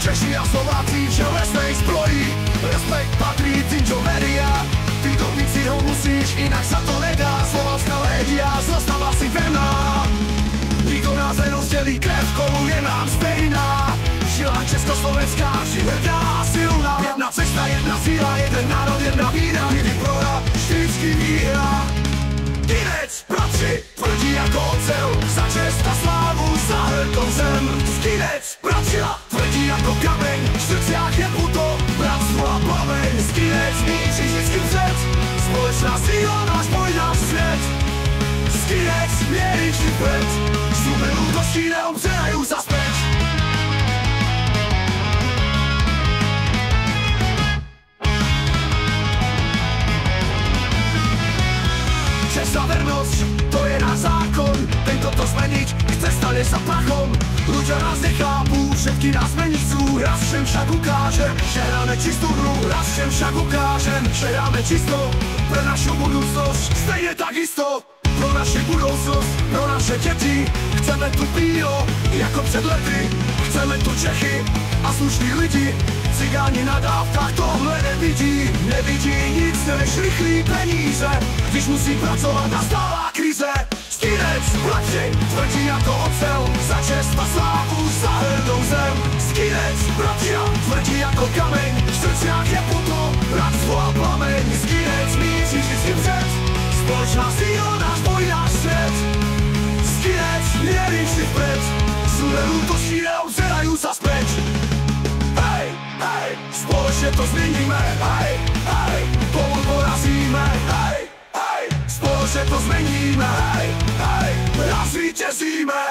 Češi a Slováci všeobecnej zbroji. Respekt patrí Cinčoveria. Vydobiť si ho musíš, inak sa to nedá. Slovenská légia zostáva si verná. Nikto nás nerozdelí, krev kolu je nám stejná. Žila Československá, vždy hrdá a silná. Jedna cesta, jedna síla, jeden národ, jedna víra. Kdy prohra, vždycky výhra. Kinec, bratři, tvrdí jako ocel. Za čest a slávu, za hrdou zem. Skinec, bratři, tvrdí jako kameň. V srdciach je puto, bratstvo a plameň. Skinec, míří vždycky před. Společná síla, náš boj, náš svět. Skinec, měří vždy vpred. Zubé útočí neobřerajú zaspäť. Čest a vernosť, to je náš zákon. Ten toto zmeniť, chce stane sa prachom. Ľudia nás nechápu, všetky nás meniť sú. Raz všem však ukážem, že hráme čistú hru. Raz všem však ukážem, že hráme čisto. Pre našu budúcnosť, stejne takisto. Pro naši budúcnosť, pro naše deti. Chceme tu píro, jako před lety. Chceme tu Čechy a slušní lidi. Cigáni na dávkách tohle nevidí. Nevidí nic než rychlý peníze. Když musí pracovat, nastává krize. Skinec, bratři, tvrdí jako ocel. Za čest a slávu, za hrdou zem. Skinec, bratři, tvrdí jako kameň. V srdciach je puto, bratstvo a plameň. Skinec, míří vždycky před. Společná síla, náš boj, náš svět. Skinec, měří vždy vpred. Zlé útočí neobzerajú sa späť. Hej, hej, společne to zmeníme. Hej, hej, spolu porazíme. Hej, hej, společne to zmeníme. Hej, hej, raz víťazíme.